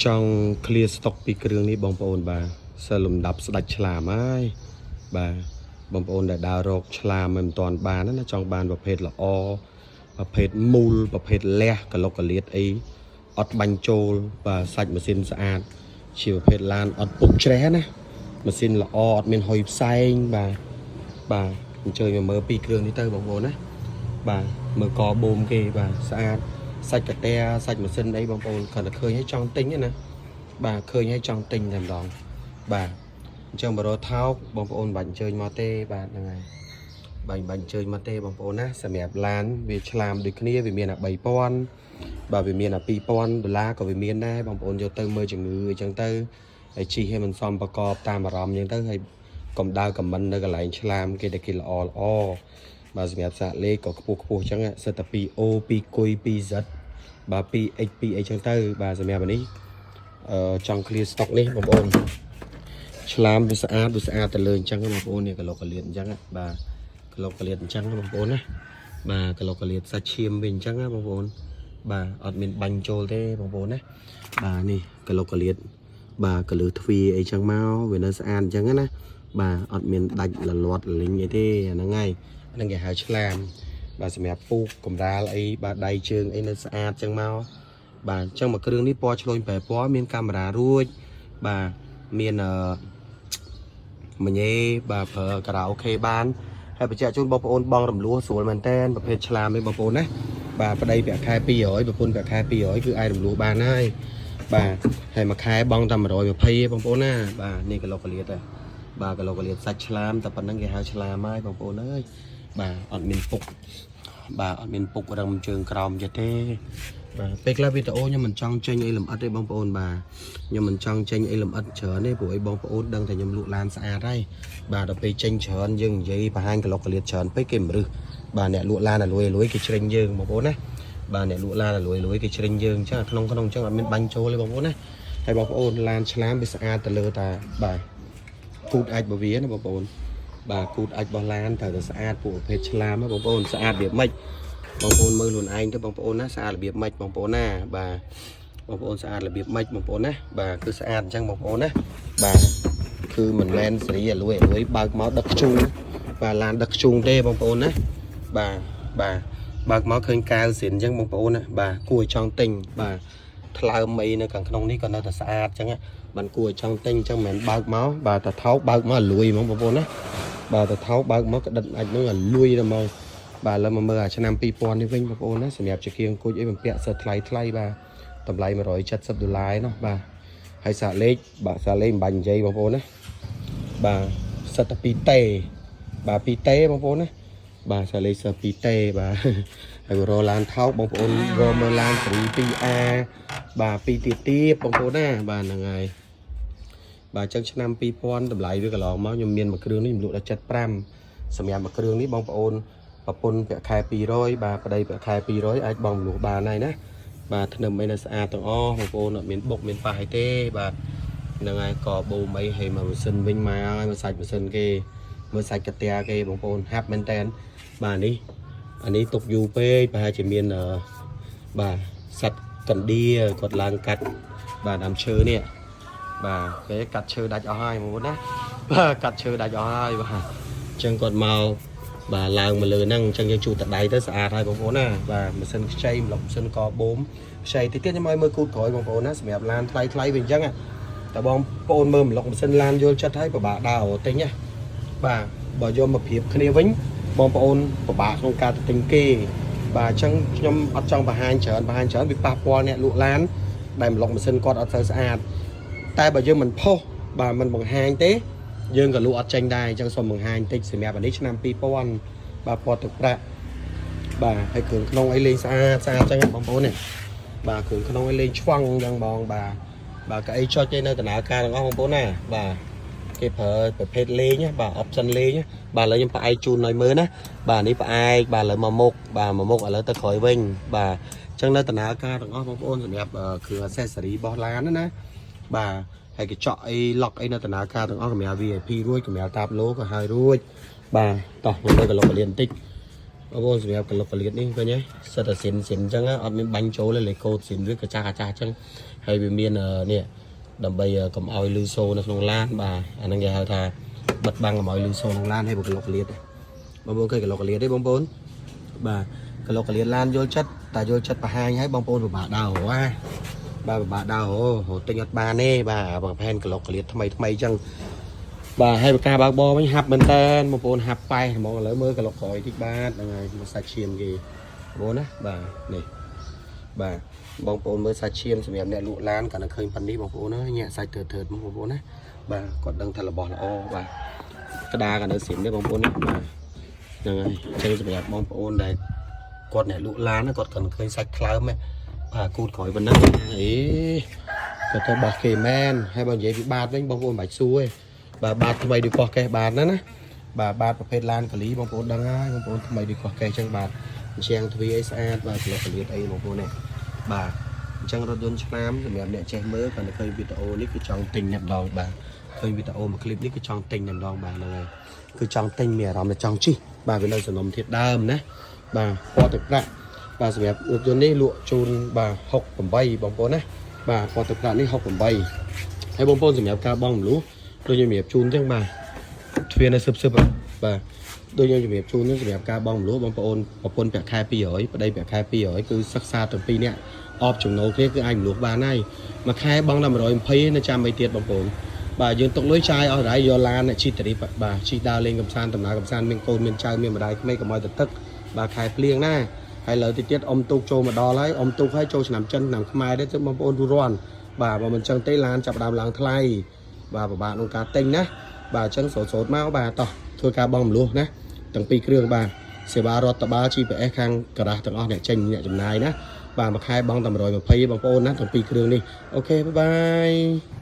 trong clear stock ពីគ្រឿងនេះបងប្អូនបាទសិលលំដាប់ស្ដាច់ឆ្លាមហើយបាទបងប្អូនដែលដើររកឆ្លាមមិនទាន់បានណាចង់បានប្រភេទល្អប្រភេទមូលប្រភេទលះកលុកកលៀតអីអត់បាញ់ចូលបាទសាច់ម៉ាស៊ីនស្អាតជាប្រភេទឡានអត់ពុកច្រេះណាម៉ាស៊ីនល្អអត់មានហុយផ្សែងបាទអញ្ជើញមកមើលពីគ្រឿងនេះទៅបងប្អូនណាបាទមើលកបូមគេបាទស្អាតសាច់កាតែសាច់ម៉ាស៊ីនអីបងប្អូនគាត់តែឃើញឲ្យចង់ទិញណាបាទឃើញឲ្យចង់ទិញតែម្ដងបាទអញ្ចឹងបរិថោកបងប្អូនបាច់អញ្ជើញមកទេបាទហ្នឹងហើយបាច់អញ្ជើញមកទេបងប្អូនណាសម្រាប់ឡានវាឆ្លាមដូចគ្នាវាមានអា3000បាទវាមានអា$2000ក៏វាមានដែរបងប្អូនយកទៅមើលជំងឺអញ្ចឹងទៅហើយជីឲ្យมันសមប្រកបតាមអារម្មណ៍អញ្ចឹងទៅហើយកុំដើរខមមិននៅកន្លែងឆ្លាមគេតែគេល្អបាទសម្រាប់សាកលេខក៏ខ្ពស់អញ្ចឹងសិតតែ 2O 2គុយ 2Z បាទ 2X 2អីចឹងទៅបាទសម្រាប់នេះចង់ clear stock នេះបងប្អូនឆ្លាមវាស្អាតទៅលើអញ្ចឹងបងប្អូននេះកលុកកលៀតអញ្ចឹងបាទកលុកកលៀតអញ្ចឹងបងប្អូនណាបាទកលុកកលៀតសាច់ឈាមវាអញ្ចឹងណាបងប្អូនបាទអត់មានបាញ់ចូលទេបងប្អូនណាបាទនេះកលុកកលៀតបាទកលឺទ្វាអីចឹងមកវានៅស្អាតអញ្ចឹងណាបាទអត់មានដាច់លលាត់លីងអីទេអាហ្នឹងហើយហ្នឹងគេហៅឆ្លាមបាទសម្រាប់ពូកកម្រាលអីបាទដៃជើងអីនៅស្អាតចឹងមកបាទអញ្ចឹងមកគ្រឿងនេះពណ៌ឆ្លុញប្រែពណ៌មានកាមេរ៉ារួចបាទមានមញ៉េបាទប្រើការ៉ាអូខេបានហើយបញ្ជាក់ជូនបងប្អូនបងរំលោះស្រួលមែនតើប្រភេទឆ្លាមនេះបងប្អូនណាបាទប្តីប្រាក់ខែ200ប្រពន្ធប្រាក់ខែ200គឺអាចរំលោះបានហើយបាទហើយមួយខែបងតែ120បងប្អូនណាបាទនេះកលុកកលៀតបាទកលុកកលៀតសាច់ឆ្លាមតែប៉ុណ្្នឹងគេហៅឆ្លាមហើយបងប្អូនអើយបាទអត់មានពុកបាទអត់មានពុករឹងជើងក្រោមចិត្តទេបាទពេលខ្លះវីដេអូខ្ញុំមិនចង់ចេញអីលម្អិតទេបងប្អូនបាទខ្ញុំមិនចង់ចេញអីលម្អិតច្រើនទេព្រោះអីបងប្អូនដឹងតែខ្ញុំលក់ឡានស្អាតហើយបាទដល់ពេលចេញច្រើនយើងនិយាយបង្ហាញកលុកកលៀតច្រើនពេកគេមិនរឹសបាទអ្នកលក់ឡានលួយគេជ្រិញយើងបងប្អូនណាបាទអ្នកលក់ឡានលួយគេជ្រិញយើងអញ្ចឹងក្នុងអញ្ចឹងអត់មានបាញ់ចូលទេបងប្អូនណាហើយបងប្អូនឡានឆ្លាមវាស្អាតទៅលើតាបាទគូតអាចបវាណាបងប្អូនបាទគូតអាចបោះឡានត្រូវតែស្អាតពួកប្រភេទឆ្លាមបងប្អូនស្អាតវាមិនបងប្អូនមើលខ្លួនឯងទៅបងប្អូនណាស្អាតរបៀបម៉េចបងប្អូនណាបាទបងប្អូនស្អាតរបៀបម៉េចបងប្អូនណាបាទគឺស្អាតអញ្ចឹងបងប្អូនណាបាទគឺមិនមែនសេរីលួយបើកមកដឹកខ្ជូងបាទឡានដឹកខ្ជូងទេបងប្អូនណាបាទបើកមកឃើញកៅស្រៀនអញ្ចឹងបងប្អូនណាបាទគួរឲ្យចង់ទិញបាទថ្លើមអីនៅខាងក្នុងនេះក៏នៅតែស្អាតអញ្ចឹងបានគួរឲ្យចង់ទិញអញ្ចឹងមិនមែនបើកមកបាទតែថោកបើកមកលួយហ្មងបងប្អូនណាបាទតែថោកបើកមកក្តិតអាចនឹងលួយទៅមកបាទឥឡូវមកមើលអាឆ្នាំ2000នេះវិញបងប្អូនណាសម្រាប់ជាគៀងគូចអីបំពាក់សិតថ្លៃបាទតម្លៃ$170ណោះបាទហើយសាកលេខបាទសាកលេខមិនបាច់និយាយបងប្អូនណាបាទសិតតែ2តេបាទ2តេបងប្អូនណាបាទសាកលេខសិត2តេបាទហើយរឡានថោកបងប្អូនរមើលឡានសេរី 2A បាទ2ទៀតបងប្អូនណាបាទហ្នឹងហើយបាទចឹងឆ្នាំ2000តម្លៃវាកន្លងមកខ្ញុំមានមួយគ្រឿងនេះខ្ញុំលក់ដល់75សម្រាប់មួយគ្រឿងនេះបងប្អូនប្រពន្ធប្រាក់ខែ200បាទប្តីប្រាក់ខែ200អាចបងលក់បានហើយណាបាទធ្នឹមអីនៅស្អាតទាំងអស់បងប្អូនអត់មានបុកមានប៉ះអីទេបាទហ្នឹងហើយកបូមអីហើយមកម៉ាស៊ីនវិញមកហើយមកសាច់ម៉ាស៊ីនគេមើលសាច់កាតាគេបងប្អូនហាប់មែនតើបាទនេះអានេះទុកយូរពេកប្រហែលជាមានបាទសัตว์កណ្ដៀគាត់ឡើងកាត់បាទដើមឈើនេះបាទគេកាត់ឈើដាច់អស់ហើយបងប្អូនណាបាទកាត់ឈើដាច់អស់ហើយបាទអញ្ចឹងគាត់មកបាទឡើងមកលើហ្នឹងអញ្ចឹងយើងជូតតដៃទៅស្អាតហើយបងប្អូនណាបាទម៉ាស៊ីនខ្ចីម្លប់ម៉ាស៊ីនកបូមខ្ចីតិចទៀតខ្ញុំឲ្យមើលគូតក្រោយបងប្អូនណាសម្រាប់ឡានថ្លៃវិញអញ្ចឹងតែបងប្អូនមើលម្លប់ម៉ាស៊ីនឡានយល់ចិត្តហើយពិបាកដើរទិញណាបាទបើយកមកប្រៀបគ្នាវិញបងប្អូនពិបាកក្នុងការទៅទិញគេបាទអញ្ចឹងខ្ញុំអត់ចង់បង្ហាញច្រើនវាប៉ះពាល់អ្នកលក់ឡានដែលម្លប់ម៉ាស៊ីនគាត់អត់សូវស្អាតតែបើយើងមិនផុសបាទមិនបង្ហាញទេយើងក៏លក់អត់ចេញដែរអញ្ចឹងសូមបង្ហាញតិចសម្រាប់អានេះឆ្នាំ2000បាទពណ៌ទឹកប្រាក់បាទហើយគ្រឿងក្នុងអីលេងស្អាតអញ្ចឹងបងប្អូននេះបាទគ្រឿងក្នុងអីលេងឆ្វង់អញ្ចឹងបងបាទកៅអីចុចឯនៅដំណើរការទាំងអស់បងប្អូនណាបាទគេប្រើប្រភេទលេងបាទ option លេងបាទឥឡូវខ្ញុំផ្អែកជូនឲ្យមើលណាបាទនេះផ្អែកបាទឥឡូវមកមុខបាទមកមុខឥឡូវទៅក្រោយវិញបាទអញ្ចឹងនៅដំណើរការទាំងអស់បងប្អូនសម្រាប់គ្រឿង accessory របស់ឡានណាបាទហើយកញ្ចក់អី lock អីនៅដំណើរការទាំងអស់កម្រាល VIP រួចកម្រាលតាបឡូក៏ហើយរួចបាទតោះមកមើលកន្លុកកលៀនបន្តិច បងប្អូនសម្រាប់កន្លុកកលៀតនេះឃើញទេសិតតែសិនអញ្ចឹងអត់មានបាញ់ចូលទេលេកូតសិនឬកាចាស់អញ្ចឹងហើយវាមាននេះដើម្បីកុំឲ្យលឺសូរនៅក្នុងឡានបាទអាហ្នឹងគេហៅថាបិទបាំងកុំឲ្យលឺសូរក្នុងឡានហើយបើកន្លុកកលៀតបងប្អូនឃើញកន្លុកកលៀតទេបងប្អូនបាទកន្លុកកលៀតឡានយល់ចិត្តតែយល់ចិត្តបង្ហាញឲ្យបងប្អូនពិបាកដើរហ៎បាទពិបាកដើរហ៎ទិញអត់បានទេបាទបងផែនកន្លុកកលៀតថ្មីអញ្ចឹងបាទហើយបើការបើកបរវិញហាប់មែនតើបងប្អូនហាប់ប៉ែហ្មងឥឡូវមើលកន្លុកក្រោយតិចបាទហ្នឹងហើយមកសាច់ឈាមគេបងប្អូនណាបាទនេះបាទបងប្អូនមើលសាច់ឈាមសម្រាប់អ្នកលក់ឡានគាត់នៅឃើញប៉ុណ្នេះបងប្អូនណាញាក់សាច់ធើបងប្អូនណាបាទគាត់ដឹងថារបស់ល្អបាទក្តារក៏នៅស្រីមនេះបងប្អូនណាបាទហ្នឹងហើយចឹងសម្រាប់បងប្អូនដែលគាត់អ្នកលក់ឡានគាត់គាត់ឃើញសាច់ថ្លើមបាទគូតក្រោយប៉ុណ្ណឹងអេគាត់ទៅបោះគេមែនហើយបើនិយាយពីបាតវិញបងប្អូនមិនបាច់សួរទេបាទបាតថ្មីដូចកោះកេះបាតណាបាទបាតប្រភេទឡានកលីបងប្អូនដឹងហើយបងប្អូនថ្មីដូចកោះកេះចឹងបាទជាងទ្វារអីស្អាតបាទក្លុកកលៀតអីបងប្អូននេះបាទអញ្ចឹងរថយន្តឆ្លាមសម្រាប់អ្នកចេះមើលគាត់នៅឃើញវីដេអូនេះគឺចង់ទិញតែម្ដងបាទឃើញវីដេអូមួយคลิปនេះគឺចង់ទិញតែម្ដងបាទហ្នឹងហើយគឺចង់ទិញមានអារម្មណ៍ថាចង់ជិះបាទវានៅសំណុំធាតដើមណាបាទពណ៌ទឹកប្រាក់បាទសម្រាប់រថយន្តនេះលក់ជូនបាទ68បងប្អូនណាបាទពណ៌ទឹកប្រាក់នេះ68ហើយបងប្អូនសម្រាប់ការបងមលុះដូចខ្ញុំរៀបជូនអញ្ចឹងបាទទ្វារនៅសឹបបាទដូចខ្ញុំជំរាបជូននេះសម្រាប់ការបងមលុះបងប្អូនប្រពន្ធប្រាក់ខែ200ប្តីប្រាក់ខែ200គឺសិក្សាទាំងពីរនាក់អបចំណូលគ្នាគឺអាចមលុះបានហើយមួយខែបងដល់120នៅចាំអីទៀតបងប្អូនបាទយើងទុកលុយចាយអស់រ៉ៃយកឡានជិះតារីបាទជិះដើរលេងកំសាន្តដំណើរកំសាន្តមានកូនមានចៅមានម្ដាយក្មេងកុំឲ្យទៅទឹកបាទខែភ្លៀងណាហើយលើទៅទៀតអ៊ំទូកចូលមកដល់ហើយអ៊ំទូកហើយចូលឆ្នាំចិនឆ្នាំខ្មែរដែរទៅបងប្អូនទូរាន់បាទបើមិនចឹងទេឡានចាប់ដើមឡើងថ្លៃបាទពិបាកក្នុងការទិញណាបាទអញ្ចឹងសូត្រមកបាទតោះធ្វើការបងមលុះណាទាំងពីរគ្រឿងបាទសេវារដ្ឋបាល GPS ខាងការ៉ាស់ទាំងអស់អ្នកចេញអ្នកចំណាយណាបាទមួយខែបងតែ120បងប្អូនណាទាំងពីរគ្រឿងនេះអូខេបាយបាយ